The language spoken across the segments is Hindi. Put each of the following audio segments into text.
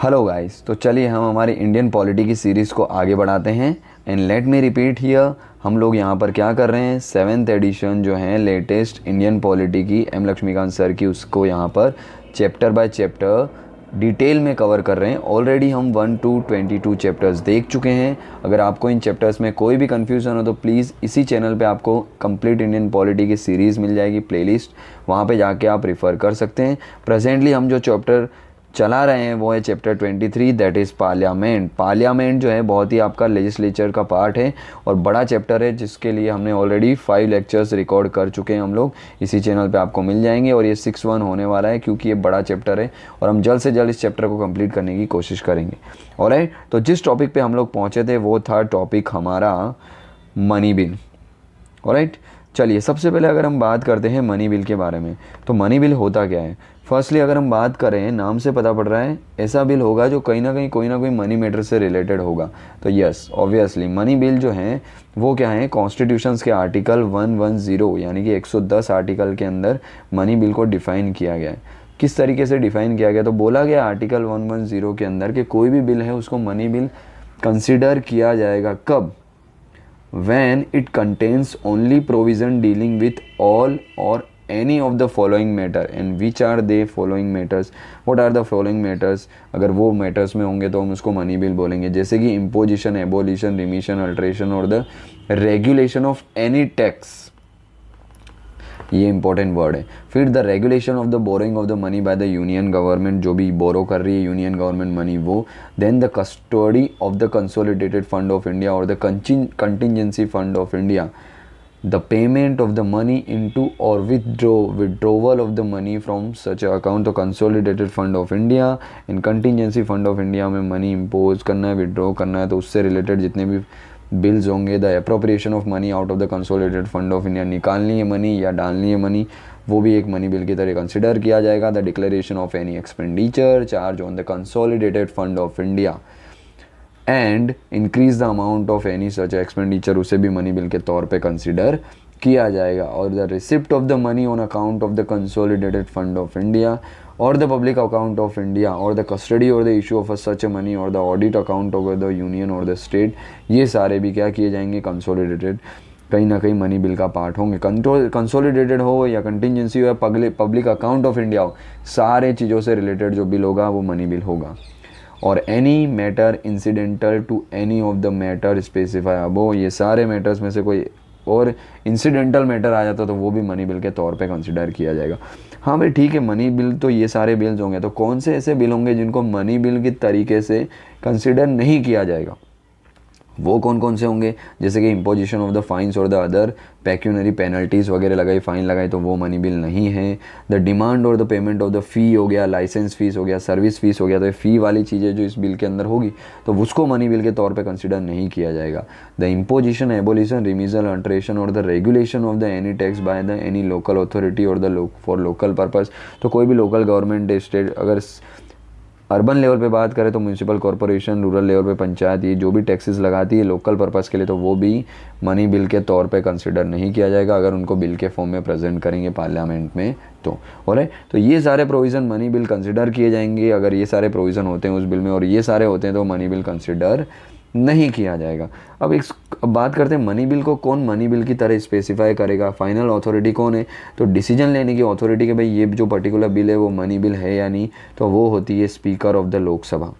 हेलो गाइस, तो चलिए हम हमारी इंडियन पॉलिटी की सीरीज़ को आगे बढ़ाते हैं। And let me repeat here, हम लोग यहाँ पर क्या कर रहे हैं, 7th एडिशन जो है लेटेस्ट इंडियन पॉलिटी की एम लक्ष्मीकांत सर की, उसको यहाँ पर चैप्टर बाय चैप्टर डिटेल में कवर कर रहे हैं। ऑलरेडी हम 1 to 22 चैप्टर्स देख चुके हैं। अगर आपको इन चैप्टर्स में कोई भी कन्फ्यूज़न हो तो प्लीज़ इसी चैनल पे आपको कंप्लीट इंडियन पॉलिटी की सीरीज़ मिल जाएगी, प्लेलिस्ट, वहाँ पे जाके आप रिफ़र कर सकते हैं। प्रेजेंटली हम जो चैप्टर चला रहे हैं वो है chapter 23, that is parliament. Parliament जो है बहुत ही आपका लेजिस्लेचर का पार्ट है और बड़ा चैप्टर है, जिसके लिए हमने ऑलरेडी 5 लेक्चर्स रिकॉर्ड कर चुके हैं हम लोग। इसी चैनल पे आपको मिल जाएंगे और ये 6-1 होने वाला है क्योंकि ये बड़ा चैप्टर है और हम जल्द से जल्द इस चैप्टर को कंप्लीट करने की कोशिश करेंगे। ऑलराइट, तो जिस टॉपिक पे हम लोग पहुँचे थे वो था टॉपिक हमारा मनी बिल। ऑलराइट, चलिए सबसे पहले अगर हम बात करते हैं मनी बिल के बारे में, तो मनी बिल होता क्या है। फर्स्टली अगर हम बात करें, नाम से पता पड़ रहा है ऐसा बिल होगा जो कहीं ना कहीं कोई ना कोई मनी मैटर से रिलेटेड होगा। तो यस, ऑब्वियसली मनी बिल जो है वो क्या है, कॉन्स्टिट्यूशंस के आर्टिकल 110 यानी कि 110 आर्टिकल के अंदर मनी बिल को डिफ़ाइन किया गया है। किस तरीके से डिफ़ाइन किया गया, तो बोला गया आर्टिकल 110 के अंदर कि कोई भी बिल है उसको मनी बिल कंसिडर किया जाएगा। कब? when it contains only provision dealing with all or any of the following matter, and which are they following matters, what are the following matters। अगर वो matters में होंगे तो हम उसको मनी बिल बोलेंगे, जैसे कि imposition, abolition, remission, alteration और the regulation of any tax, ये इंपॉर्टेंट वर्ड है। फिर the regulation of the borrowing of the money by the union government, जो भी बोरो कर रही है यूनियन गवर्नमेंट मनी वो। Then the custody of the consolidated fund of India और the contingency fund of India, the payment of the money into और withdrawal of the money from such account. तो consolidated fund of India in contingency fund of India में मनी इम्पोज करना है, विड्रॉ करना है, तो उससे रिलेटेड जितने भी बिल्स होंगे, the appropriation of money out of the consolidated fund of India, निकालनी है मनी या डालनी है मनी, वो भी एक मनी बिल की तरह कंसिडर किया जाएगा। The declaration of any expenditure charge on the consolidated fund of India and increase the amount of any such expenditure, उसे भी मनी बिल के तौर पे कंसिडर किया जाएगा। और the receipt of the money on account of the consolidated fund of India और the public account of India और द कस्टडी और the issue of such a money और the audit account of the union और द स्टेट, ये सारे भी क्या किए जाएंगे, कंसोलिडेटेड कहीं ना कहीं मनी बिल का पार्ट होंगे। कंसोलिडेटेड हो या कंटिजेंसी हो या पब्लिक अकाउंट ऑफ इंडिया हो, सारे चीज़ों से रिलेटेड जो बिल होगा वो मनी बिल होगा। और any matter incidental to any of the matter specify above, ये सारे मैटर्स में से कोई और इंसिडेंटल मैटर आ जाता तो वो भी मनी बिल के तौर पे कंसिडर किया जाएगा। हाँ भाई ठीक है, मनी बिल तो ये सारे बिल्स होंगे, तो कौन से ऐसे बिल होंगे जिनको मनी बिल की तरीके से कंसिडर नहीं किया जाएगा, वो कौन कौन से होंगे। जैसे कि इम्पोजिशन ऑफ द फाइन्स और द अदर पैक्यूनरी पेनल्टीज़ वगैरह लगाई, फ़ाइन लगाई, तो वो मनी बिल नहीं है। द डिमांड और द पेमेंट ऑफ द फ़ी हो गया, लाइसेंस फ़ीस हो गया, सर्विस फ़ीस हो गया, तो ये फ़ी वाली चीज़ें जो इस बिल के अंदर होगी तो उसको मनी बिल के तौर पे कंसिडर नहीं किया जाएगा। द इम्पोजिशन, एबोलिशन, रिमीजल, अल्ट्रेशन और the regulation of the any tax by the any local authority और द फॉर लोकल पर्पज़, तो कोई भी लोकल गवर्नमेंट, स्टेट, अगर अर्बन लेवल पे बात करें तो म्यूनसिपल कॉरपोरेशन, रूरल लेवल पे पंचायत, ये जो भी टैक्सेस लगाती है लोकल पर्पस के लिए, तो वो भी मनी बिल के तौर पे कंसिडर नहीं किया जाएगा अगर उनको बिल के फॉर्म में प्रेजेंट करेंगे पार्लियामेंट में तो। और तो ये सारे प्रोविज़न मनी बिल कंसिडर किए जाएंगे अगर ये सारे प्रोविज़न होते हैं उस बिल में, और ये सारे होते हैं तो मनी बिल कंसिडर नहीं किया जाएगा। अब बात करते हैं मनी बिल को कौन मनी बिल की तरह स्पेसिफाई करेगा, फाइनल अथॉरिटी कौन है, तो डिसीजन लेने की अथॉरिटी कि भाई ये जो पर्टिकुलर बिल है वो मनी बिल है या नहीं, तो वो होती है स्पीकर ऑफ द लोकसभा,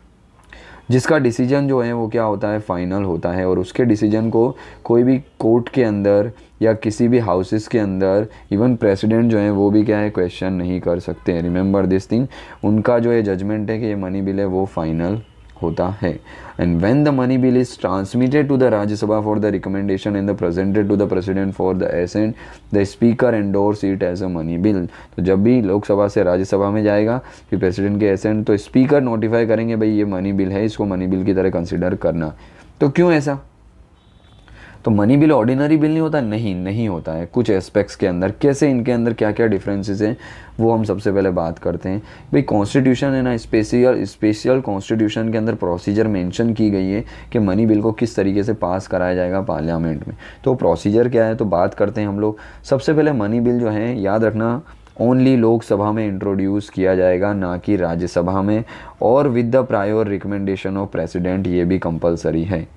जिसका डिसीजन जो है वो क्या होता है, फाइनल होता है। और उसके डिसीजन को कोई भी कोर्ट के अंदर या किसी भी हाउसेस के अंदर, इवन प्रेसिडेंट जो है वो भी क्या है, क्वेश्चन नहीं कर सकते हैं। रिमेंबर दिस थिंग, उनका जो है जजमेंट है कि ये मनी बिल है वो फाइनल होता है। And when the money bill is transmitted to the Rajya Sabha for the recommendation and the presented to the president for the assent, the speaker endorse it as a money bill. तो जब भी लोकसभा से राज्यसभा में जाएगा फिर प्रेसिडेंट के एसेंट, तो स्पीकर नोटिफाई करेंगे भाई ये मनी बिल है, इसको मनी बिल की तरह कंसिडर करना। तो क्यों ऐसा, तो मनी बिल ऑर्डिनरी बिल नहीं होता, नहीं होता है कुछ एस्पेक्ट्स के अंदर। कैसे, इनके अंदर क्या क्या डिफरेंसेस हैं वो हम सबसे पहले बात करते हैं। भाई कॉन्स्टिट्यूशन है ना, स्पेशल कॉन्स्टिट्यूशन के अंदर प्रोसीजर मेंशन की गई है कि मनी बिल को किस तरीके से पास कराया जाएगा पार्लियामेंट में। तो प्रोसीजर क्या है, तो बात करते हैं हम लोग। सबसे पहले मनी बिल जो है, याद रखना ओनली लोकसभा में इंट्रोड्यूस किया जाएगा, ना कि राज्यसभा में, और with the prior recommendation of president, ये भी कंपलसरी है।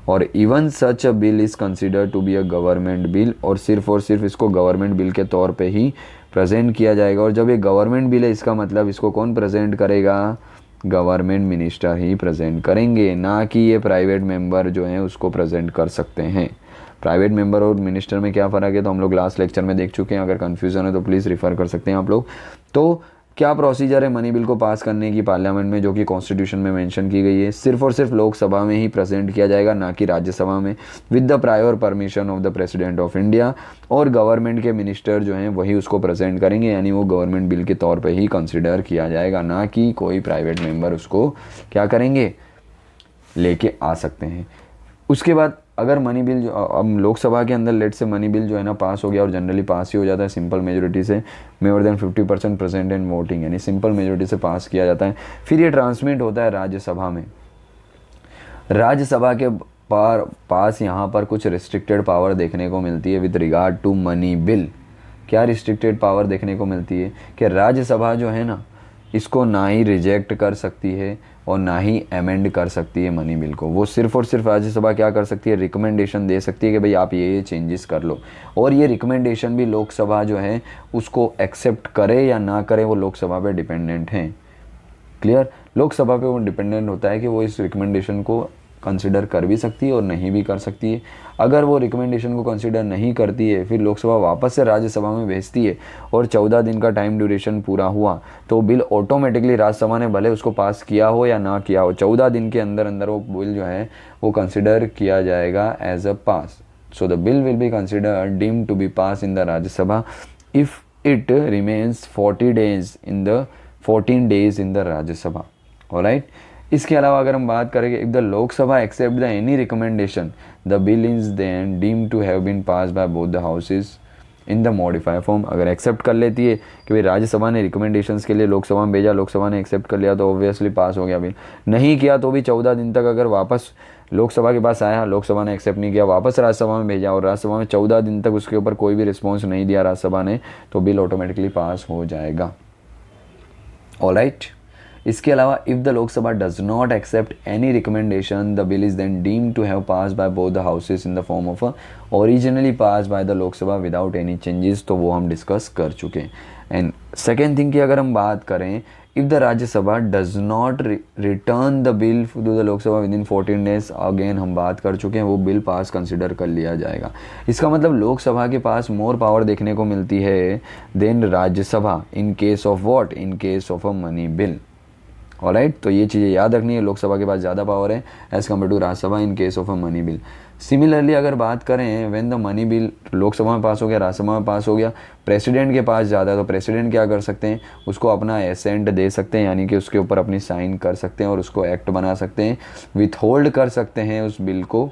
और even such a bill is consider to be a government bill, और सिर्फ इसको गवर्नमेंट बिल के तौर पे ही प्रेजेंट किया जाएगा। और जब ये गवर्नमेंट बिल है, इसका मतलब इसको कौन प्रेजेंट करेगा? गवर्नमेंट मिनिस्टर ही प्रेजेंट करेंगे, ना कि ये प्राइवेट मेंबर जो हैं उसको प्रेजेंट कर सकते हैं। प्राइवेट मेंबर और मिनिस्टर में क्या फ़र्क है तो हम लोग लास्ट लेक्चर में देख चुके हैं, अगर कन्फ्यूज़न है तो प्लीज़ रिफ़र कर सकते हैं आप लोग। तो क्या प्रोसीजर है मनी बिल को पास करने की पार्लियामेंट में, जो कि कॉन्स्टिट्यूशन में मेंशन की गई है? सिर्फ और सिर्फ लोकसभा में ही प्रेजेंट किया जाएगा, ना कि राज्यसभा में, with the prior permission of the president of India, और गवर्नमेंट के मिनिस्टर जो हैं वही उसको प्रेजेंट करेंगे, यानी वो गवर्नमेंट बिल के तौर पे ही कंसिडर किया जाएगा, ना कि कोई प्राइवेट मेंबर उसको क्या करेंगे, लेके आ सकते हैं। उसके बाद अगर मनी बिल जो अब लोकसभा के अंदर लेट से मनी बिल जो है ना पास हो गया, और जनरली पास ही हो जाता है सिंपल मेजोरिटी से, more than 50% present in voting, यानी सिंपल मेजोरिटी से पास किया जाता है। फिर ये ट्रांसमिट होता है राज्यसभा में। राज्यसभा के पास यहाँ पर कुछ रिस्ट्रिक्टेड पावर देखने को मिलती है with regard to money bill. क्या रिस्ट्रिक्टेड पावर देखने को मिलती है कि राज्यसभा जो है ना, इसको ना ही रिजेक्ट कर सकती है और ना ही अमेंड कर सकती है मनी बिल को। वो सिर्फ और सिर्फ राज्यसभा क्या कर सकती है, रिकमेंडेशन दे सकती है कि भाई आप ये चेंजेस कर लो, और ये रिकमेंडेशन भी लोकसभा जो है उसको एक्सेप्ट करे या ना करे, वो लोकसभा पे डिपेंडेंट हैं। क्लियर? लोकसभा पे वो डिपेंडेंट होता है कि वो इस रिकमेंडेशन को कंसिडर कर भी सकती है और नहीं भी कर सकती है। अगर वो रिकमेंडेशन को कंसिडर नहीं करती है, फिर लोकसभा वापस से राज्यसभा में भेजती है, और 14 दिन का टाइम ड्यूरेशन पूरा हुआ तो बिल ऑटोमेटिकली राज्यसभा ने भले उसको पास किया हो या ना किया हो, 14 दिन के अंदर अंदर वो बिल जो है वो कंसिडर किया जाएगा as a pass. So the bill will be considered deemed to be pass in the Rajya Sabha if it remains 14 days in the Rajya Sabha. Alright. इसके अलावा अगर हम बात करेंगे, if the Lok Sabha accept the any recommendation the bill is then deem to have been pass by both the houses in the modified form. अगर एक्सेप्ट कर लेती है कि भाई राज्यसभा ने रिकमेंडेशंस के लिए लोकसभा में भेजा, लोकसभा ने एक्सेप्ट कर लिया तो ऑब्वियसली पास हो गया बिल। नहीं किया तो भी 14 दिन तक अगर वापस लोकसभा के पास आया, लोकसभा ने एक्सेप्ट नहीं किया, वापस राज्यसभा में भेजा और राज्यसभा में 14 दिन तक उसके ऊपर कोई भी रिस्पॉन्स नहीं दिया राज्यसभा ने, तो बिल ऑटोमेटिकली पास हो जाएगा। ऑलराइट। इसके अलावा if the Lok Sabha does not accept any recommendation the bill is then deemed to have pass by both the houses in the form of originally pass by the Lok Sabha without any changes, तो वो हम डिस्कस कर चुके हैं। एंड सेकेंड थिंग की अगर हम बात करें, if the Rajya Sabha does not return the bill to the Lok Sabha within 14 days, again हम बात कर चुके हैं, वो बिल पास कंसिडर कर लिया जाएगा। इसका मतलब लोकसभा के पास मोर पावर देखने को मिलती है then Rajya Sabha in case of what, in case of a money bill. Alright. तो ये चीज़ें याद रखनी है, लोकसभा के पास ज़्यादा पावर है as compare to Rajya Sabha in case of a money bill. Similarly अगर बात करें, when the money bill Lok Sabha में पास हो गया, राज्यसभा में पास हो गया, प्रेसिडेंट के पास ज़्यादा है, तो प्रेसिडेंट क्या कर सकते हैं, उसको अपना एसेंट दे सकते हैं, यानी कि उसके ऊपर अपनी साइन कर सकते हैं और उसको एक्ट बना सकते हैं, विथहोल्ड कर सकते हैं उस बिल को,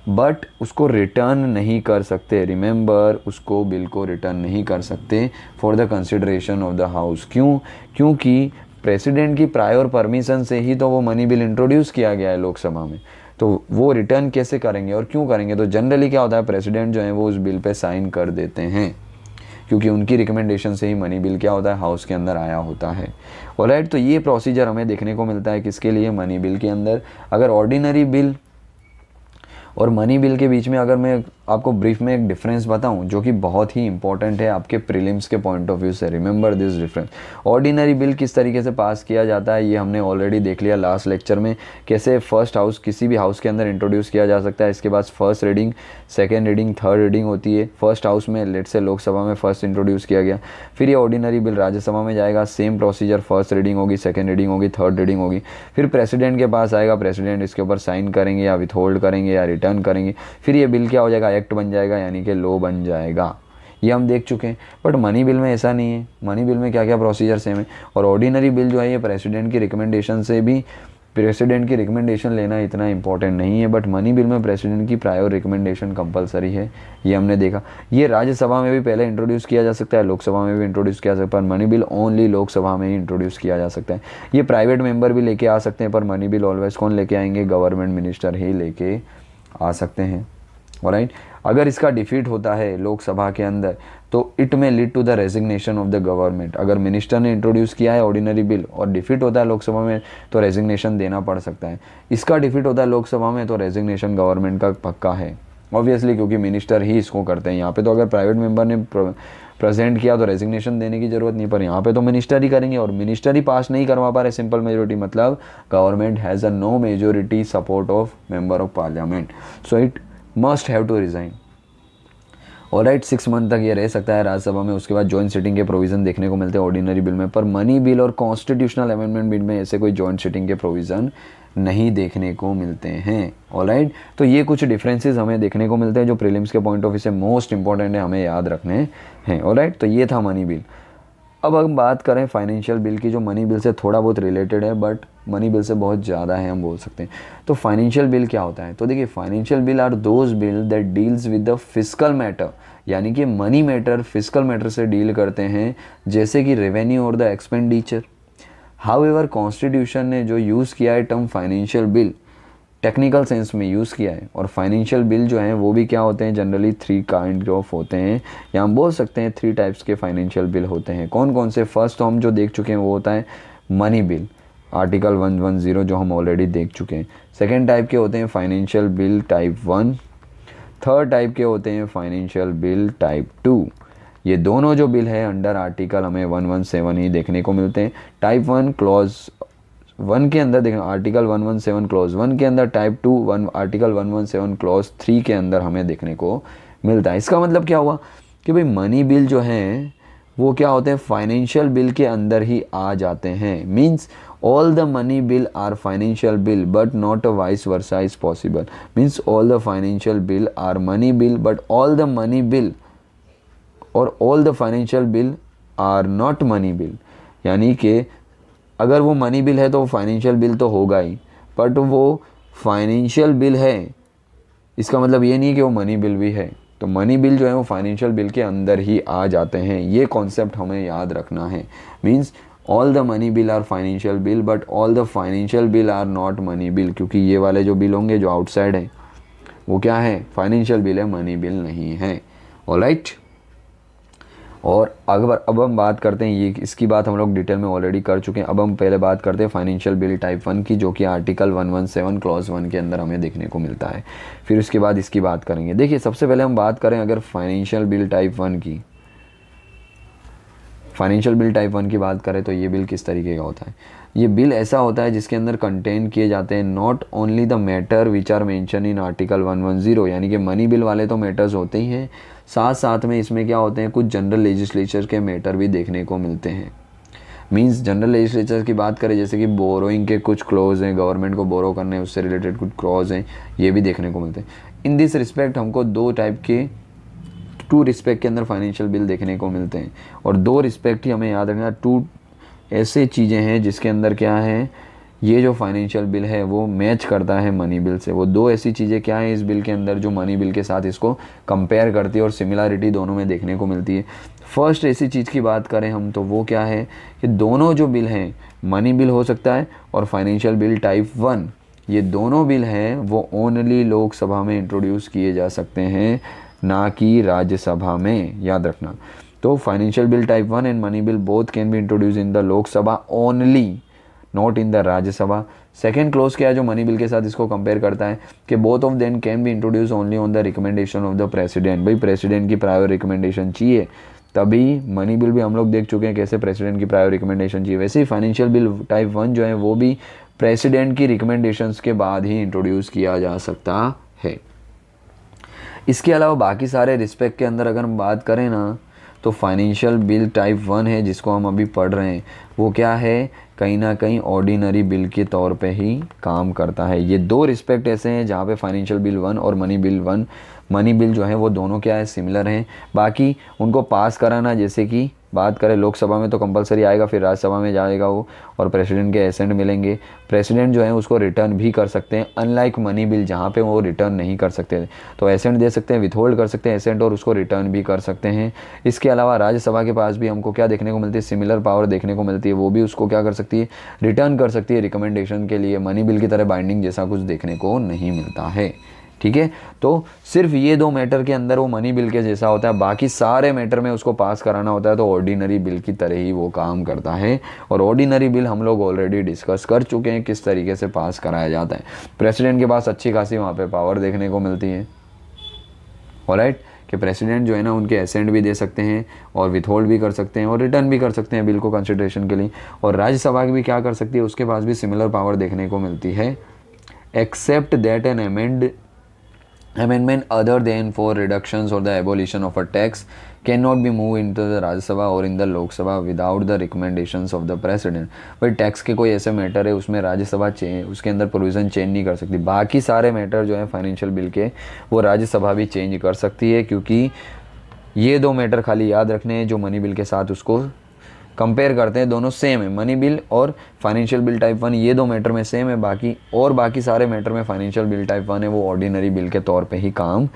बट उसको रिटर्न नहीं कर सकते। रिमेंबर, उसको बिल को रिटर्न नहीं कर सकते for the consideration of the house. क्यों? क्योंकि प्रेसिडेंट की प्रायर परमिशन से ही तो वो मनी बिल इंट्रोड्यूस किया गया है लोकसभा में, तो वो रिटर्न कैसे करेंगे और क्यों करेंगे? तो जनरली क्या होता है, प्रेसिडेंट जो है वो उस बिल पे साइन कर देते हैं, क्योंकि उनकी रिकमेंडेशन से ही मनी बिल क्या होता है, हाउस के अंदर आया होता है। ऑलराइट। तो ये प्रोसीजर हमें देखने को मिलता है किसके लिए, मनी बिल के अंदर। अगर ऑर्डिनरी बिल और मनी बिल के बीच में अगर मैं आपको ब्रीफ में एक डिफरेंस बताऊं, जो कि बहुत ही इंपॉर्टेंट है आपके प्रीलिम्स के पॉइंट ऑफ व्यू से, remember this difference. Ordinary bill किस तरीके से पास किया जाता है, ये हमने ऑलरेडी देख लिया लास्ट लेक्चर में, कैसे फर्स्ट हाउस किसी भी हाउस के अंदर इंट्रोड्यूस किया जा सकता है। इसके बाद first reading, second reading, third reading होती है। फर्स्ट हाउस में लेट से लोकसभा में फर्स्ट इंट्रोड्यूस किया गया, फिर ये ऑर्डिनरी बिल राज्यसभा में जाएगा, सेम प्रोसीजर, फर्स्ट रीडिंग होगी, सेकेंड रीडिंग होगी, थर्ड रीडिंग होगी, फिर प्रेसिडेंट के पास आएगा, प्रेसिडेंट इसके ऊपर साइन करेंगे या विथहोल्ड करेंगे या रिटर्न करेंगे, फिर ये बिल क्या हो जाएगा, एक्ट बन जाएगा, यानी कि लॉ बन जाएगा। ये हम देख चुके हैं। बट मनी बिल में ऐसा नहीं है, मनी बिल में क्या क्या प्रोसीजर सेम है, और ऑर्डिनरी बिल जो है ये प्रेसिडेंट की रिकमेंडेशन से भी, प्रेसिडेंट की रिकमेंडेशन लेना इतना इंपॉर्टेंट नहीं है, बट मनी बिल में प्रेसिडेंट की प्रायर रिकमेंडेशन कंपलसरी है, ये हमने देखा। ये राज्यसभा में भी पहले इंट्रोड्यूस किया जा सकता है, लोकसभा में भी इंट्रोड्यूस किया जा सकता है, पर मनी बिल ओनली लोकसभा में ही इंट्रोड्यूस किया जा सकता है। ये प्राइवेट मेंबर भी लेके आ सकते हैं, पर मनी बिल ऑलवेज कौन लेके आएंगे, गवर्नमेंट मिनिस्टर ही लेके आ सकते हैं। ऑलराइट। अगर इसका डिफीट होता है लोकसभा के अंदर तो it may lead to the resignation of the government. अगर मिनिस्टर ने इंट्रोड्यूस किया है ऑर्डिनरी बिल और डिफीट होता है लोकसभा में तो रेजिग्नेशन देना पड़ सकता है। इसका डिफीट होता है लोकसभा में तो रेजिग्नेशन गवर्नमेंट का पक्का है ऑब्वियसली, क्योंकि मिनिस्टर ही इसको करते हैं। यहाँ पे तो अगर प्राइवेट मेंबर ने प्रेजेंट किया तो रेजिग्नेशन देने की जरूरत नहीं, पर यहाँ पे तो मिनिस्टर ही करेंगे और मिनिस्टर ही पास नहीं करवा पा रहे सिंपल मेजोरिटी, मतलब government has a no majority support of member of parliament, so it must have to resign. Alright, 6 month तक ये रह सकता है राज्यसभा में। उसके बाद जॉइंट सिटिंग के प्रोविज़न देखने को मिलते हैं ऑर्डिनरी बिल में, पर मनी बिल और कॉन्स्टिट्यूशनल अमेंडमेंट बिल में ऐसे कोई जॉइंट सिटिंग के प्रोविज़न नहीं देखने को मिलते हैं। ऑलराइट, तो ये कुछ डिफरेंसेस हमें देखने को मिलते हैं जो प्रीलिम्स के पॉइंट ऑफ व्यू से मोस्ट इंपॉर्टेंट है, हमें याद रखने हैं। ऑलराइट, तो ये था मनी बिल। अब हम बात करें फाइनेंशियल बिल की, जो मनी बिल से थोड़ा बहुत रिलेटेड है बट मनी बिल से बहुत ज़्यादा है हम बोल सकते हैं। तो फाइनेंशियल बिल क्या होता है? तो देखिए, financial bill are those bill that deals with the fiscal matter, यानी कि मनी मैटर फिस्कल मैटर से डील करते हैं, जैसे कि रेवेन्यू और द एक्सपेंडिचर। हाउएवर कॉन्स्टिट्यूशन ने जो यूज़ किया है term financial bill, technical sense में यूज़ किया है। और फाइनेंशियल बिल जो हैं वो भी क्या होते हैं, जनरली 3 काइंड ऑफ होते हैं, या हम बोल सकते हैं 3 टाइप्स के फाइनेंशियल बिल होते हैं। कौन कौन से? फर्स्ट तो हम जो देख चुके हैं वो होता है मनी बिल, आर्टिकल 110 जो हम ऑलरेडी देख चुके हैं। सेकेंड टाइप के होते हैं financial bill type 1, third type के होते हैं फाइनेंशियल बिल टाइप 2। ये दोनों जो बिल है अंडर आर्टिकल हमें 117 ही देखने को मिलते हैं। टाइप 1 क्लॉज 1 के अंदर देखें, आर्टिकल 117 क्लॉज 1 के अंदर, टाइप 2 आर्टिकल 117 क्लॉज 3 के अंदर हमें देखने को मिलता है। इसका मतलब क्या हुआ कि भाई मनी बिल जो हैं वो क्या होते हैं, फाइनेंशियल बिल के अंदर ही आ जाते हैं। Means all the money bill are financial bill but not a vice versa is possible, means all the financial bill are money bill but all the money bill or all the financial bill are not money bill, यानी कि अगर वो मनी बिल है तो वो फाइनेंशियल बिल तो होगा ही, बट वो फाइनेंशियल बिल है इसका मतलब ये नहीं कि वो मनी बिल भी है। तो मनी बिल जो है वो फाइनेंशियल बिल के अंदर ही आ जाते हैं, ये कॉन्सेप्ट हमें याद रखना है। Means all the money bill are financial bill but all the financial bill are not money bill, क्योंकि ये वाले जो बिल होंगे जो आउटसाइड है वो क्या है, फाइनेंशियल बिल है, मनी बिल नहीं है। ऑलराइट, और अब हम बात करते हैं, ये इसकी बात हम लोग डिटेल में ऑलरेडी कर चुके हैं। अब हम पहले बात करते हैं फाइनेंशियल बिल टाइप 1 की, जो कि आर्टिकल 117 क्लॉज 1 के अंदर हमें देखने को मिलता है। फिर उसके बाद इसकी बात करेंगे। देखिए, सबसे पहले हम बात करें अगर फाइनेंशियल बिल टाइप 1 की, फाइनेंशियल बिल टाइप 1 की बात करें तो ये बिल किस तरीके का होता है। ये बिल ऐसा होता है जिसके अंदर कंटेन किए जाते हैं not only the matter which are mention in article 110, यानी कि मनी बिल वाले तो मैटर्स होते ही हैं, साथ साथ में इसमें क्या होते हैं, कुछ जनरल लेजिस्लेचर के मैटर भी देखने को मिलते हैं। मींस जनरल लेजिस्लेचर की बात करें, जैसे कि बोरोइंग के कुछ क्लॉज हैं, गवर्नमेंट को बोरो करने उससे रिलेटेड कुछ क्लॉज हैं, ये भी देखने को मिलते हैं। इन दिस रिस्पेक्ट हमको 2 रिस्पेक्ट के अंदर फाइनेंशियल बिल देखने को मिलते हैं, और 2 रिस्पेक्ट ही हमें याद रखना। 2 ऐसे चीज़ें हैं जिसके अंदर क्या है, ये जो फाइनेंशियल बिल है वो मैच करता है मनी बिल से। वो 2 ऐसी चीज़ें क्या हैं इस बिल के अंदर जो मनी बिल के साथ इसको कंपेयर करती है और सिमिलरिटी दोनों में देखने को मिलती है। फर्स्ट ऐसी चीज़ की बात करें हम तो वो क्या है कि दोनों जो बिल हैं, मनी बिल हो सकता है और फाइनेंशियल बिल टाइप 1, ये दोनों बिल हैं वो ओनली लोकसभा में इंट्रोड्यूस किए जा सकते हैं, ना कि राज्यसभा में, याद रखना। तो financial bill type 1 and money bill both can be introduce in the Lok Sabha only, not in the Rajya Sabha. Second close क्या है जो मनी बिल के साथ इसको कंपेयर करता है कि both of them can be introduce only on the recommendation of the president. भाई प्रेसिडेंट की प्रायर रिकमेंडेशन चाहिए तभी, मनी बिल भी हम लोग देख चुके हैं कैसे प्रेसिडेंट की प्रायर रिकमेंडेशन चाहिए, वैसे ही फाइनेंशियल बिल टाइप 1 जो है वो भी प्रेसिडेंट की रिकमेंडेशंस के बाद ही इंट्रोड्यूस किया जा सकता है। इसके अलावा बाकी सारे रिस्पेक्ट के अंदर अगर हम बात करें ना, तो फाइनेंशियल बिल टाइप 1 है जिसको हम अभी पढ़ रहे हैं, वो क्या है, कहीं ना कहीं ऑर्डिनरी बिल के तौर पे ही काम करता है। ये 2 रिस्पेक्ट ऐसे हैं जहाँ पे फाइनेंशियल बिल 1 और मनी बिल जो है वो दोनों क्या है, सिमिलर हैं। बाकी उनको पास कराना, जैसे कि बात करें लोकसभा में तो कंपलसरी आएगा, फिर राज्यसभा में जाएगा वो, और प्रेसिडेंट के एसेंट मिलेंगे। प्रेसिडेंट जो है उसको रिटर्न भी कर सकते हैं, अनलाइक मनी बिल जहाँ पे वो रिटर्न नहीं कर सकते, तो एसेंट दे सकते हैं, विथहोल्ड कर सकते हैं एसेंट, और उसको रिटर्न भी कर सकते हैं। इसके अलावा राज्यसभा के पास भी हमको क्या देखने को मिलती है, सिमिलर पावर देखने को मिलती है, वो भी उसको क्या कर सकती है, रिटर्न कर सकती है रिकमेंडेशन के लिए। मनी बिल की तरह बाइंडिंग जैसा कुछ देखने को नहीं मिलता है। ठीक है। तो सिर्फ ये 2 मैटर के अंदर वो मनी बिल के जैसा होता है, बाकी सारे मैटर में उसको पास कराना होता है, तो ऑर्डिनरी बिल की तरह ही वो काम करता है। और ऑर्डिनरी बिल हम लोग ऑलरेडी डिस्कस कर चुके हैं किस तरीके से पास कराया जाता है। प्रेसिडेंट के पास अच्छी खासी वहाँ पे पावर देखने को मिलती है, ऑलराइट, कि प्रेसिडेंट जो है ना उनके एसेंट भी दे सकते हैं और विथहोल्ड भी कर सकते हैं और रिटर्न भी कर सकते हैं बिल को कंसिडरेशन के लिए। और राज्यसभा भी क्या कर सकती है, उसके पास भी सिमिलर पावर देखने को मिलती है, except that an amendment other than for reductions or the abolition of a tax cannot be moved into the Rajya Sabha or in the Lok Sabha without the recommendations of the president। भाई टैक्स के कोई ऐसे मैटर है उसमें राज्यसभा उसके अंदर प्रोविज़न चेंज नहीं कर सकती, बाकी सारे मैटर जो है फाइनेंशियल बिल के वो राज्यसभा भी चेंज कर सकती है, क्योंकि ये 2 मैटर खाली याद रखने हैं जो मनी बिल के साथ उसको कंपेयर करते हैं, दोनों सेम है, मनी बिल और फाइनेंशियल बिल टाइप 1 ये 2 मैटर में सेम है, बाकी सारे मैटर में फाइनेंशियल बिल टाइप 1 है वो ऑर्डिनरी बिल के तौर पे ही काम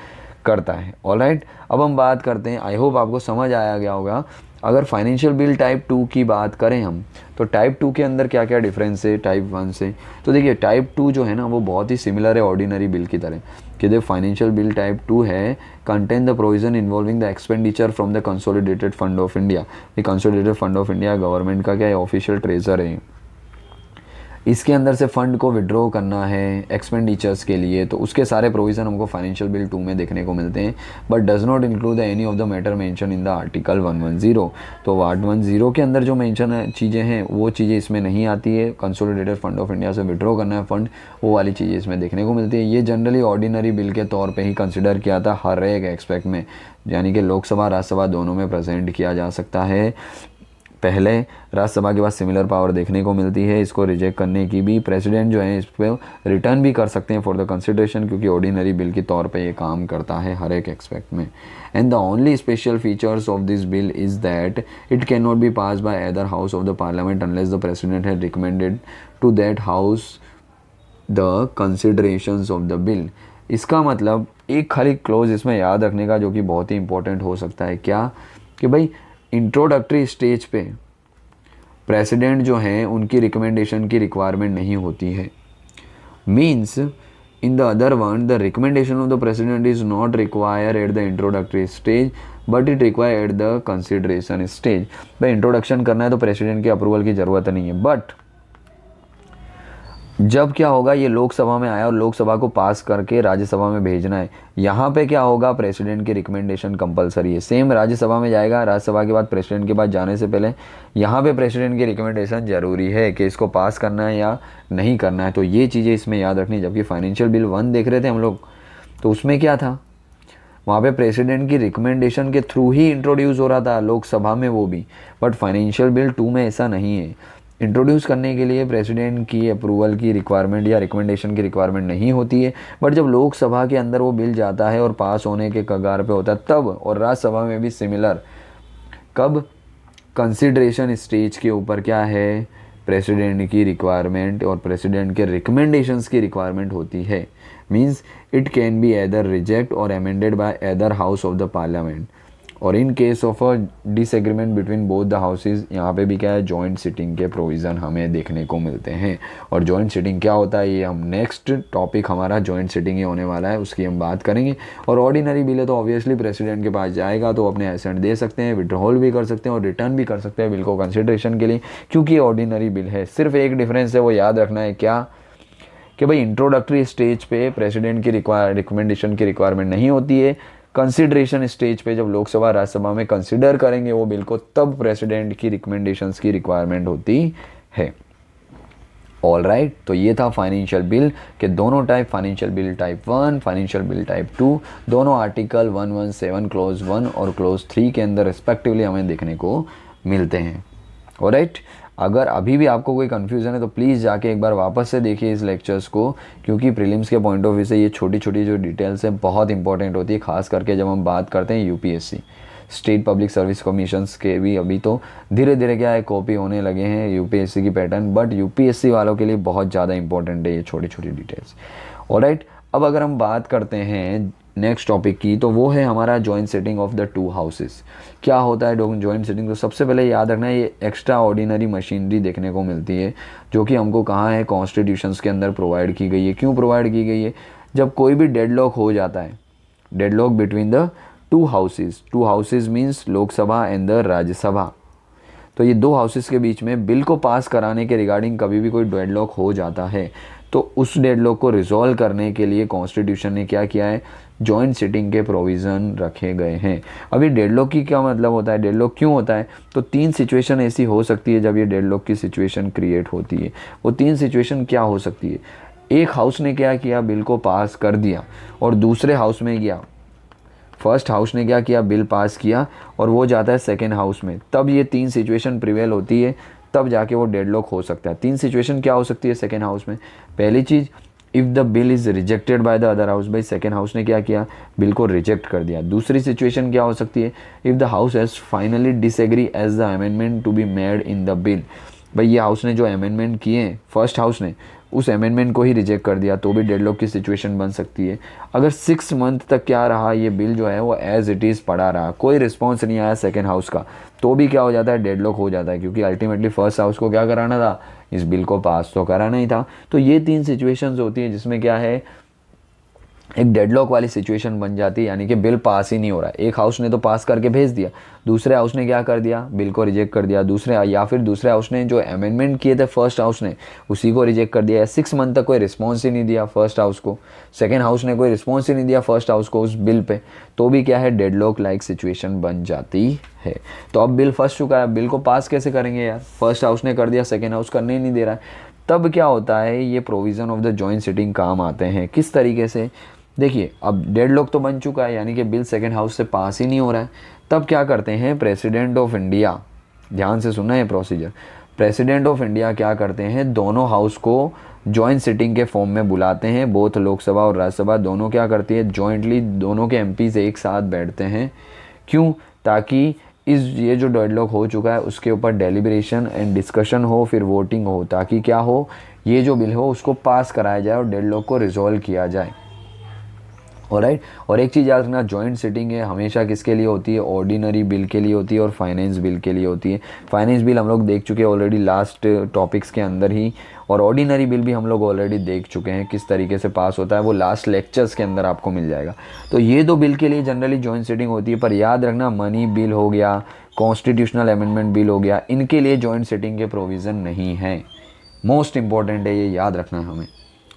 करता है। ऑलराइट, अब हम बात करते हैं, आई होप आपको समझ आया गया होगा। अगर फाइनेंशियल बिल टाइप 2 की बात करें हम, तो टाइप 2 के अंदर क्या क्या डिफरेंस है टाइप 1 से। तो देखिए टाइप 2 जो है ना वो बहुत ही सिमिलर है ऑर्डिनरी बिल की तरह, कि जो फाइनेंशियल बिल टाइप 2 है contain the provision involving the expenditure from the consolidated fund of India. ये consolidated fund of India government का क्या है, ऑफिशियल ट्रेजर है, इसके अंदर से फंड को विड्रॉ करना है एक्सपेंडिचर्स के लिए, तो उसके सारे प्रोविज़न हमको फाइनेंशियल बिल 2 में देखने को मिलते हैं, but does not include any of the matter mention in the article 110। तो 110 के अंदर जो मेंशन चीज़ें हैं वो चीज़ें इसमें नहीं आती है, कंसोलिडेटेड फंड ऑफ इंडिया से विड्रॉ करना है फंड, वो वाली चीज़ें इसमें देखने को मिलती है। ये जनरली ऑर्डिनरी बिल के तौर पर ही कंसिडर किया था हर एक एक्सपेक्ट में, यानी कि लोकसभा राज्यसभा दोनों में प्रेजेंट किया जा सकता है। पहले राज्यसभा के पास सिमिलर पावर देखने को मिलती है, इसको रिजेक्ट करने की भी प्रेसिडेंट जो है इस पर रिटर्न भी कर सकते हैं फॉर द कंसिडरेशन, क्योंकि ऑर्डिनरी बिल के तौर पे ये काम करता है हर एक एक्सपेक्ट में। And the only special features of this bill is that it can not be pass by other house of the parliament unless the president had recommended to that house the considerations of the bill. इसका मतलब एक खाली क्लोज इसमें याद रखने का जो कि बहुत ही इंपॉर्टेंट हो सकता है, क्या कि भाई इंट्रोडक्टरी स्टेज पे प्रेसिडेंट जो हैं उनकी रिकमेंडेशन की रिक्वायरमेंट नहीं होती है। Means in the other one the recommendation of the president is not require at the introductory stage but it require at the consideration stage. भाई इंट्रोडक्शन करना है तो प्रेसिडेंट की अप्रूवल की ज़रूरत नहीं है, बट जब क्या होगा ये लोकसभा में आया और लोकसभा को पास करके राज्यसभा में भेजना है, यहाँ पे क्या होगा प्रेसिडेंट की रिकमेंडेशन कंपलसरी है। सेम राज्यसभा में जाएगा, राज्यसभा के बाद प्रेसिडेंट के पास जाने से पहले यहाँ पे प्रेसिडेंट की रिकमेंडेशन ज़रूरी है कि इसको पास करना है या नहीं करना है। तो ये चीज़ें इसमें याद रखनी। जबकि फाइनेंशियल बिल 1 देख रहे थे हम लोग, तो उसमें क्या था, वहाँ पे प्रेसिडेंट की रिकमेंडेशन के थ्रू ही इंट्रोड्यूस हो रहा था लोकसभा में वो भी, बट फाइनेंशियल बिल 2 में ऐसा नहीं है। इंट्रोड्यूस करने के लिए प्रेसिडेंट की अप्रूवल की रिक्वायरमेंट या रिकमेंडेशन की रिक्वायरमेंट नहीं होती है, बट जब लोकसभा के अंदर वो बिल जाता है और पास होने के कगार पे होता है तब, और राज्यसभा में भी सिमिलर, कब कंसिडरेशन स्टेज के ऊपर क्या है प्रेसिडेंट की रिक्वायरमेंट और प्रेसिडेंट के रिकमेंडेशंस की रिक्वायरमेंट होती है। Means it can be either reject और amended by either house of the parliament, और in case of a disagreement between both the houses यहाँ पे भी क्या है जॉइंट सिटिंग के प्रोविज़न हमें देखने को मिलते हैं। और जॉइंट सिटिंग क्या होता है ये हम नेक्स्ट टॉपिक हमारा जॉइंट सिटिंग ही होने वाला है, उसकी हम बात करेंगे। और ऑर्डिनरी बिल है तो ऑब्वियसली प्रेसिडेंट के पास जाएगा तो अपने एसेंट दे सकते हैं, विड्रॉल भी कर सकते हैं और रिटर्न भी कर सकते हैं बिल को कंसिडरेशन के लिए, क्योंकि ऑर्डिनरी बिल है। सिर्फ एक डिफरेंस है वो याद रखना है, क्या कि भाई इंट्रोडक्टरी स्टेज पे प्रेसिडेंट की रिकमेंडेशन की रिक्वायरमेंट नहीं होती है, कंसिडरेशन स्टेज पे जब लोकसभा राज्यसभा में कंसिडर करेंगे वो बिल को तब प्रेसिडेंट की रिकमेंडेशंस की रिक्वायरमेंट होती है। ऑल राइट, तो ये था फाइनेंशियल बिल के दोनों type, financial bill type 1, financial bill type 2, दोनों आर्टिकल 117 क्लोज 1 और क्लोज 3 के अंदर रिस्पेक्टिवली हमें देखने को मिलते हैं। ऑल राइट, अगर अभी भी आपको कोई कन्फ्यूज़न है तो प्लीज़ जाके एक बार वापस से देखिए इस लेक्चर्स को, क्योंकि प्रीलिम्स के पॉइंट ऑफ व्यू से ये छोटी छोटी जो डिटेल्स है बहुत इंपॉर्टेंट होती है, खास करके जब हम बात करते हैं UPSC state public service commissions के भी अभी तो धीरे धीरे क्या है कॉपी होने लगे हैं यूपीएससी की पैटर्न, बट यूपीएससी वालों के लिए बहुत ज़्यादा इंपॉर्टेंट है ये छोटी छोटी डिटेल्स। ऑलराइट, अब अगर हम बात करते हैं नेक्स्ट टॉपिक की तो वो है हमारा joint setting of the 2 houses. क्या होता है जॉइंट सेटिंग? तो सबसे पहले याद रखना है ये एक्स्ट्रा ऑर्डिनरी मशीनरी देखने को मिलती है जो कि हमको कहाँ है कॉन्स्टिट्यूशंस के अंदर प्रोवाइड की गई है। क्यों प्रोवाइड की गई है? जब कोई भी डेडलॉक हो जाता है, deadlock between the two houses means Lok Sabha and the Rajya Sabha, तो ये दो हाउसेस के बीच में बिल को पास कराने के रिगार्डिंग कभी भी कोई डेडलॉक हो जाता है, तो उस डेडलॉक को रिजॉल्व करने के लिए कॉन्स्टिट्यूशन ने क्या किया है, जॉइंट सिटिंग के प्रोविज़न रखे गए हैं। अभी डेडलॉक की क्या मतलब होता है, डेडलॉक क्यों होता है, तो 3 सिचुएशन ऐसी हो सकती है जब ये डेडलॉक की सिचुएशन क्रिएट होती है। वो 3 सिचुएशन क्या हो सकती है, एक हाउस ने क्या किया, बिल को पास कर दिया और दूसरे हाउस में गया, फर्स्ट हाउस ने क्या किया, बिल पास किया और वो जाता है सेकेंड हाउस में, तब ये 3 सिचुएशन प्रिवेल होती है, तब जाके वो डेडलॉक हो सकता है। 3 सिचुएशन क्या हो सकती है सेकेंड हाउस में, पहली चीज़ if the bill is rejected by the other house, भाई सेकेंड हाउस ने क्या किया, बिल को रिजेक्ट कर दिया। दूसरी सिचुएशन क्या हो सकती है, if the house has finally disagree as the amendment to be made in the bill, भाई ये हाउस ने जो अमेंडमेंट किए हैं, फर्स्ट हाउस ने उस अमेंडमेंट को ही रिजेक्ट कर दिया, तो भी डेडलॉक की सिचुएशन बन सकती है। अगर 6 मंथ तक क्या रहा, ये बिल जो है वो एज इट इज़ पड़ा रहा, कोई रिस्पॉन्स नहीं आया सेकेंड हाउस का, तो भी क्या हो जाता है, डेडलॉक हो जाता है, क्योंकि अल्टीमेटली फर्स्ट हाउस को क्या कराना था, इस बिल को पास तो कराना ही था। तो ये 3 सिचुएशंस होती है जिसमें क्या है, एक डेडलॉक वाली सिचुएशन बन जाती है, यानी कि बिल पास ही नहीं हो रहा है। एक हाउस ने तो पास करके भेज दिया, दूसरे हाउस ने क्या कर दिया, बिल को रिजेक्ट कर दिया, दूसरे हाउस ने जो अमेंडमेंट किए थे फर्स्ट हाउस ने उसी को रिजेक्ट कर दिया। 6 मंथ तक कोई रिस्पॉन्स ही नहीं दिया फर्स्ट हाउस को, सेकेंड हाउस ने कोई रिस्पॉन्स ही नहीं दिया फर्स्ट हाउस को उस बिल पे, तो भी क्या है, डेडलॉक लाइक सिचुएशन बन जाती है। तो अब बिल फंस चुका है, बिल को पास कैसे करेंगे यार, फर्स्ट हाउस ने कर दिया, सेकेंड हाउस करने ही नहीं दे रहा है। तब क्या होता है, ये provision of the joint sitting काम आते हैं। किस तरीके से, देखिए अब डेडलॉक तो बन चुका है, यानी कि बिल सेकेंड हाउस से पास ही नहीं हो रहा है। तब क्या करते हैं, प्रेसिडेंट ऑफ इंडिया, ध्यान से सुनना है प्रोसीजर, प्रेसिडेंट ऑफ इंडिया क्या करते हैं, दोनों हाउस को जॉइंट सिटिंग के फॉर्म में बुलाते हैं। बोथ लोकसभा और राज्यसभा दोनों क्या करती है, जॉइंटली दोनों के एमपीज एक साथ बैठते हैं। क्यों, ताकि ये जो डेडलॉक हो चुका है उसके ऊपर डेलिब्रेशन एंड डिस्कशन हो, फिर वोटिंग हो, ताकि क्या हो, ये जो बिल हो उसको पास कराया जाए और डेडलॉक को रिजॉल्व किया जाए। ऑलराइट, और एक चीज़ याद रखना, जॉइंट सिटिंग है हमेशा किसके लिए होती है, ऑर्डिनरी बिल के लिए होती है और फाइनेंस बिल के लिए होती है। फाइनेंस बिल हम लोग देख चुके हैं ऑलरेडी लास्ट टॉपिक्स के अंदर ही, और ऑर्डिनरी बिल भी हम लोग ऑलरेडी देख चुके हैं किस तरीके से पास होता है, वो लास्ट लेक्चर्स के अंदर आपको मिल जाएगा। तो ये 2 बिल के लिए जनरली जॉइंट सिटिंग होती है, पर याद रखना मनी बिल हो गया, कॉन्स्टिट्यूशनल अमेंडमेंट बिल हो गया, इनके लिए जॉइंट सिटिंग के प्रोविज़न नहीं है। मोस्ट इंपॉर्टेंट है, ये याद रखना है हमें।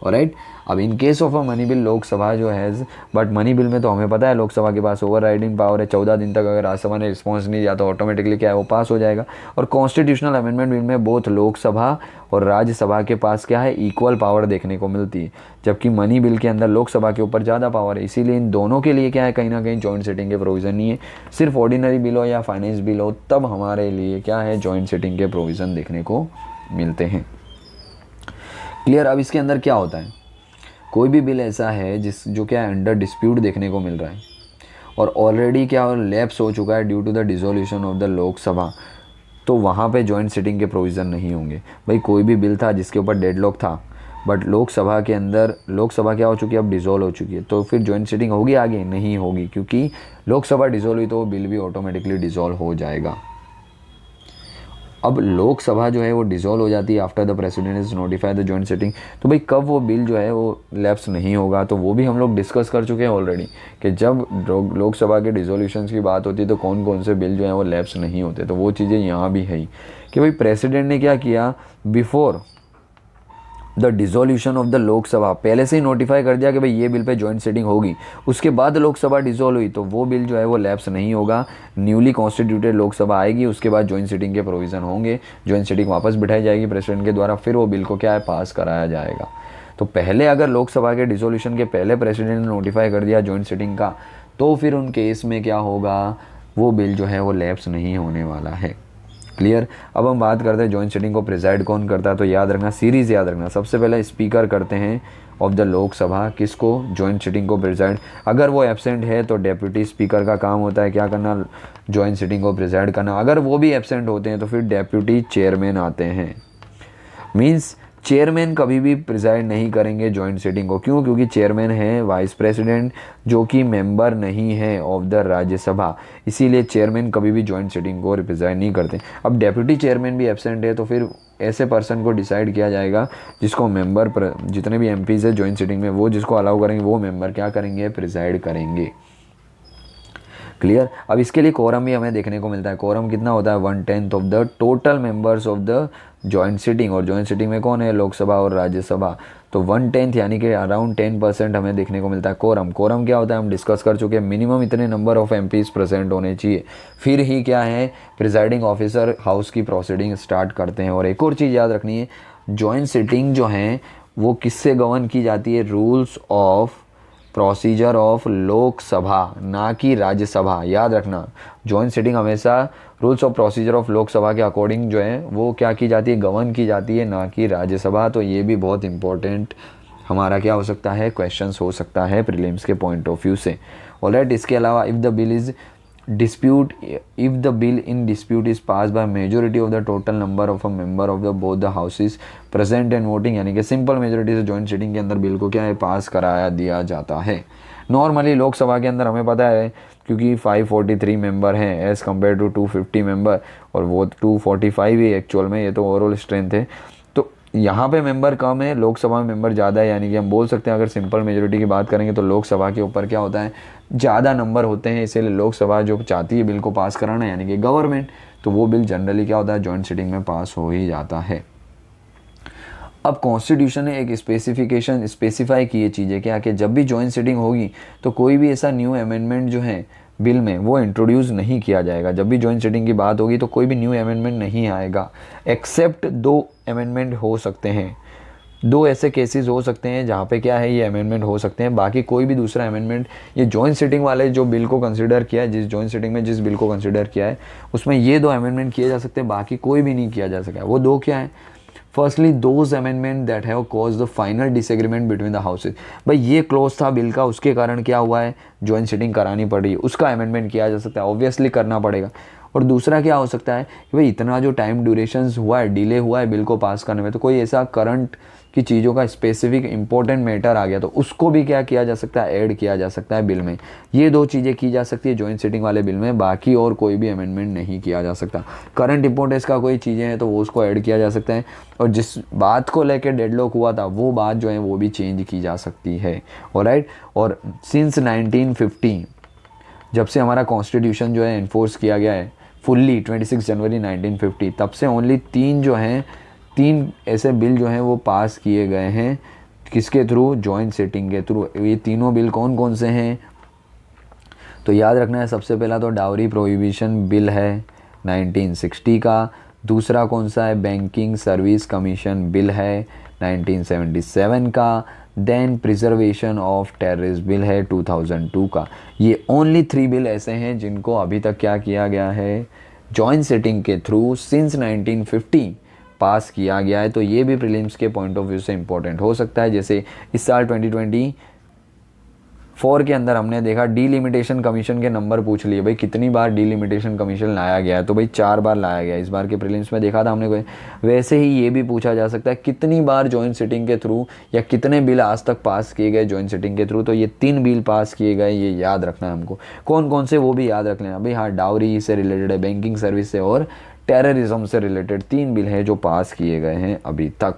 ऑलराइट, अब इन case of a money bill Lok Sabha जो है, बट मनी बिल में तो हमें पता है लोकसभा के पास ओवर राइडिंग पावर है, 14 दिन तक अगर राज्यसभा ने रिस्पॉन्स नहीं दिया तो ऑटोमेटिकली क्या है, वो पास हो जाएगा। और कॉन्स्टिट्यूशनल अमेंडमेंट बिल में बोथ लोकसभा और राज्यसभा के पास क्या है, इक्वल पावर देखने को मिलती है, जबकि मनी बिल के अंदर लोकसभा के ऊपर ज़्यादा पावर है। इसीलिए इन दोनों के लिए क्या है, कहीं ना कहीं जॉइंट सिटिंग के प्रोविज़न नहीं है। सिर्फ ऑर्डिनरी बिल हो या फाइनेंस बिल हो, तब हमारे लिए क्या है, जॉइंट सिटिंग के प्रोविज़न देखने को मिलते हैं। क्लियर। अब इसके अंदर क्या होता है, कोई भी बिल ऐसा है जो क्या अंडर डिस्प्यूट देखने को मिल रहा है और ऑलरेडी क्या लैप्स हो चुका है due to the dissolution of the Lok Sabha, तो वहाँ पे जॉइंट सिटिंग के प्रोविज़न नहीं होंगे। भाई कोई भी बिल था जिसके ऊपर डेडलॉक था, बट लोकसभा के अंदर लोकसभा क्या हो चुकी है, अब डिसॉल्व हो चुकी है, तो फिर जॉइंट सिटिंग होगी आगे, नहीं होगी, क्योंकि लोकसभा डिसॉल्व हुई तो वो बिल भी ऑटोमेटिकली डिसॉल्व हो जाएगा। अब लोकसभा जो है वो डिसॉल्व हो जाती है after the president is notify the joint sitting, तो भाई कब वो बिल जो है वो लैप्स नहीं होगा, तो वो भी हम लोग डिस्कस कर चुके हैं ऑलरेडी कि जब लोकसभा के डिसोल्यूशंस की बात होती है तो कौन कौन से बिल जो है वो लैप्स नहीं होते। तो वो चीज़ें यहाँ भी है कि भाई प्रेसिडेंट ने क्या किया, before the dissolution of the Lok Sabha पहले से ही नोटिफाई कर दिया कि भाई ये बिल पे जॉइंट सिटिंग होगी, उसके बाद लोकसभा डिसॉल्व हुई तो वो बिल जो है वो लैप्स नहीं होगा। न्यूली कॉन्स्टिट्यूटेड लोकसभा आएगी, उसके बाद जॉइंट सिटिंग के प्रोविज़न होंगे, जॉइंट सिटिंग वापस बिठाई जाएगी प्रेसिडेंट के द्वारा, फिर वो बिल को क्या है, पास कराया जाएगा। तो पहले अगर लोकसभा के डिसोल्यूशन के पहले प्रेसिडेंट ने नोटिफाई कर दिया जॉइंट सिटिंग का, तो फिर उन केस में क्या होगा, वो बिल जो है वो लैप्स नहीं होने वाला है। क्लियर। अब हम बात करते हैं जॉइंट सिटिंग को प्रिजाइड कौन करता है, तो याद रखना, सीरीज़ याद रखना, सबसे पहले स्पीकर करते हैं ऑफ द लोकसभा, किसको, जॉइंट सिटिंग को प्रिजाइड। अगर वो एब्सेंट है तो डेप्यूटी स्पीकर का काम होता है क्या करना, जॉइंट सिटिंग को प्रिजाइड करना। अगर वो भी एब्सेंट होते हैं तो फिर डेप्यूटी चेयरमैन आते हैं। मीन्स चेयरमैन कभी भी प्रिजाइड नहीं करेंगे जॉइंट सिटिंग को। क्यों? क्योंकि चेयरमैन है वाइस प्रेसिडेंट जो कि मेंबर नहीं है ऑफ द राज्यसभा, इसीलिए चेयरमैन कभी भी जॉइंट सिटिंग को रिप्रेजेंट नहीं करते। अब डेप्यूटी चेयरमैन भी एब्सेंट है तो फिर ऐसे पर्सन को डिसाइड किया जाएगा जिसको मेंबर जितने भी एमपीज है जॉइंट सिटिंग में वो जिसको अलाउ करेंगे वो मेंबर क्या करेंगे? प्रिजाइड करेंगे। क्लियर? अब इसके लिए कोरम भी हमें देखने को मिलता है। कोरम कितना होता है? 1/10 of the total members of the joint sitting. और जॉइंट सिटिंग में कौन है? लोकसभा और राज्यसभा। तो 1/10 यानी कि अराउंड 10% हमें देखने को मिलता है कोरम। कोरम क्या होता है हम डिस्कस कर चुके हैं, मिनिमम इतने नंबर ऑफ एमपीज प्रेजेंट होने चाहिए, फिर ही क्या है प्रिजाइडिंग ऑफिसर हाउस की प्रोसीडिंग स्टार्ट करते हैं। और एक और चीज़ याद रखनी है, जॉइंट सिटिंग जो है वो किससे गवर्न की जाती है? Rules of procedure of Lok Sabha, ना कि राज्यसभा। याद रखना, जॉइंट सिटिंग हमेशा rules of procedure of Lok Sabha के अकॉर्डिंग जो है वो क्या की जाती है? गवर्न की जाती है, ना कि राज्यसभा। तो ये भी बहुत इंपॉर्टेंट हमारा क्या हो सकता है? क्वेश्चंस हो सकता है प्रीलिम्स के पॉइंट ऑफ व्यू से। ऑलराइट, इसके अलावा if the bill in dispute is pass by majority of the total number of a member of the both the houses present and voting, यानी कि सिंपल मेजोरिटी से जॉइंट सिटिंग के अंदर बिल को क्या है? पास कराया दिया जाता है। नॉर्मली लोकसभा के अंदर हमें पता है क्योंकि 543 मेंबर हैं एज़ कम्पेयर टू 250 मेंबर, और वो 245 ही एक्चुअल में, ये तो ओवरऑल स्ट्रेंथ है। तो यहाँ पे मेंबर कम है, लोकसभा में मेंबर ज़्यादा है, यानी कि हम बोल सकते हैं अगर सिंपल मेजोरिटी की बात करेंगे तो लोकसभा के ऊपर क्या होता है? ज़्यादा नंबर होते हैं, इसीलिए लोकसभा जो चाहती है बिल को पास कराना यानी कि गवर्नमेंट, तो वो बिल जनरली क्या होता है? जॉइंट सिटिंग में पास हो ही जाता है। अब कॉन्स्टिट्यूशन ने एक स्पेसिफाई की ये चीज़ें क्या कि जब भी जॉइंट सिटिंग होगी तो कोई भी ऐसा न्यू अमेंडमेंट जो है बिल में वो इंट्रोड्यूस नहीं किया जाएगा। जब भी जॉइंट सिटिंग की बात होगी तो कोई भी न्यू अमेंडमेंट नहीं आएगा, एक्सेप्ट 2 अमेंडमेंट हो सकते हैं। 2 ऐसे केसेस हो सकते हैं जहाँ पे क्या है ये अमेंडमेंट हो सकते हैं, बाकी कोई भी दूसरा अमेंडमेंट ये जॉइंट सिटिंग वाले जो बिल को कंसिडर किया है, जिस जॉइंट सिटिंग में जिस बिल को कंसिडर किया है उसमें ये 2 अमेंडमेंट किए जा सकते हैं, बाकी कोई भी नहीं किया जा सका। वो 2 क्या है? Firstly those amendment that have cause the final disagreement between the houses. भाई ये क्लोज था बिल का, उसके कारण क्या हुआ है? जॉइंट सिटिंग करानी पड़ रही है, उसका अमेंडमेंट किया जा सकता है, ऑब्वियसली करना पड़ेगा। और दूसरा क्या हो सकता है कि भाई इतना जो टाइम ड्यूरेशन हुआ है, डिले हुआ है बिल को पास करने में, तो कोई ऐसा करंट की चीज़ों का स्पेसिफिक इंपॉर्टेंट मैटर आ गया तो उसको भी क्या किया जा सकता है? ऐड किया जा सकता है बिल में। ये 2 चीज़ें की जा सकती है जॉइंट सिटिंग वाले बिल में, बाकी और कोई भी अमेंडमेंट नहीं किया जा सकता। करंट इंपॉर्टेंस का कोई चीज़ें हैं तो वो उसको ऐड किया जा सकता है, और जिस बात को लेकर डेडलॉक हुआ था वो बात जो है वो भी चेंज की जा सकती है। ऑलराइट, और सिंस 1950 जब से हमारा कॉन्स्टिट्यूशन जो है इन्फोर्स किया गया है फुल्ली 26 जनवरी 1950, तब से ओनली 3 ऐसे बिल जो हैं वो पास किए गए हैं। किसके थ्रू? जॉइंट सिटिंग के थ्रू। ये तीनों बिल कौन कौन से हैं? तो याद रखना है, सबसे पहला तो डाउरी प्रोहिबिशन बिल है 1960 का। दूसरा कौन सा है? बैंकिंग सर्विस कमीशन बिल है 1977 का। Then preservation of terrorist bill है 2002 का। ये ओनली 3 बिल ऐसे हैं जिनको अभी तक क्या किया गया है? जॉइंट सिटिंग के थ्रू सिंस 1950 पास किया गया है। तो ये भी प्रीलिम्स के पॉइंट ऑफ व्यू से इंपॉर्टेंट हो सकता है। जैसे इस साल 2024 के अंदर हमने देखा डीलिमिटेशन कमीशन के नंबर पूछ लिए, भाई कितनी बार डीलिमिटेशन कमीशन लाया गया है? तो भाई 4 बार लाया गया इस बार के प्रीलिम्स में, देखा था हमने कोई। वैसे ही ये भी पूछा जा सकता है कितनी बार जॉइंट सिटिंग के थ्रू या कितने बिल आज तक पास किए गए जॉइंट सिटिंग के थ्रू। तो ये 3 बिल पास किए गए, ये याद रखना है हमको। कौन कौन से वो भी याद रख लेना भाई। हाँ, डाउरी से रिलेटेड है, बैंकिंग सर्विस से और टेररिज्म से रिलेटेड 3 बिल हैं जो पास किए गए हैं अभी तक।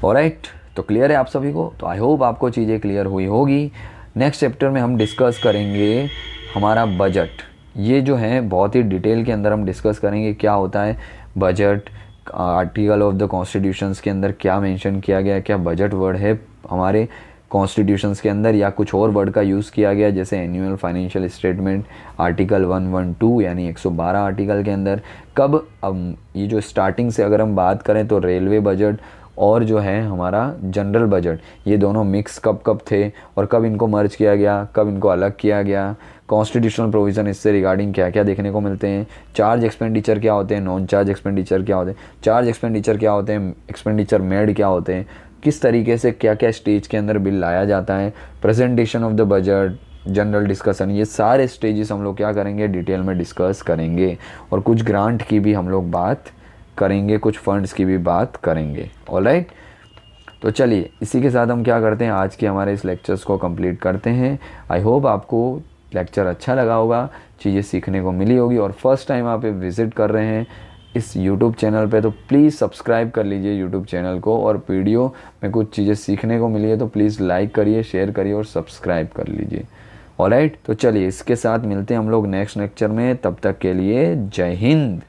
ऑलराइट, तो क्लियर है आप सभी को? तो आई होप आपको चीज़ें क्लियर हुई होगी। नेक्स्ट चैप्टर में हम डिस्कस करेंगे हमारा बजट। ये जो है बहुत ही डिटेल के अंदर हम डिस्कस करेंगे क्या होता है budget. Article of the constitutions के अंदर क्या मेंशन किया गया है, क्या बजट वर्ड है हमारे कॉन्स्टिट्यूशंस के अंदर या कुछ और वर्ड का यूज़ किया गया, जैसे एनुअल फाइनेंशियल स्टेटमेंट आर्टिकल 112 यानी 112 आर्टिकल के अंदर। कब ये जो स्टार्टिंग से अगर हम बात करें तो रेलवे बजट और जो है हमारा जनरल बजट, ये दोनों मिक्स कब कब थे और कब इनको मर्ज किया गया, कब इनको अलग किया गया। कॉन्स्टिट्यूशनल प्रोविज़न इससे रिगार्डिंग क्या क्या देखने को मिलते हैं। चार्ज एक्सपेंडिचर क्या होते हैं, नॉन चार्ज एक्सपेंडिचर क्या होते हैं, चार्ज एक्सपेंडिचर क्या होते हैं, एक्सपेंडिचर मेड क्या होते हैं, किस तरीके से क्या क्या स्टेज के अंदर बिल लाया जाता है, presentation of the budget, general discussion, ये सारे स्टेजेस हम लोग क्या करेंगे डिटेल में डिस्कस करेंगे। और कुछ ग्रांट की भी हम लोग बात करेंगे, कुछ फंड्स की भी बात करेंगे। ऑलराइट, तो चलिए इसी के साथ हम क्या करते हैं, आज के हमारे इस लेक्चर्स को कंप्लीट करते हैं। आई होप आपको लेक्चर अच्छा लगा होगा, चीज़ें सीखने को मिली होगी, और फर्स्ट टाइम आप विज़िट कर रहे हैं इस यूट्यूब चैनल पे तो प्लीज़ सब्सक्राइब कर लीजिए यूट्यूब चैनल को, और वीडियो में कुछ चीज़ें सीखने को मिली है तो प्लीज़ लाइक करिए, शेयर करिए और सब्सक्राइब कर लीजिए। ऑलराइट, तो चलिए इसके साथ मिलते हैं हम लोग नेक्स्ट लेक्चर में, तब तक के लिए जय हिंद।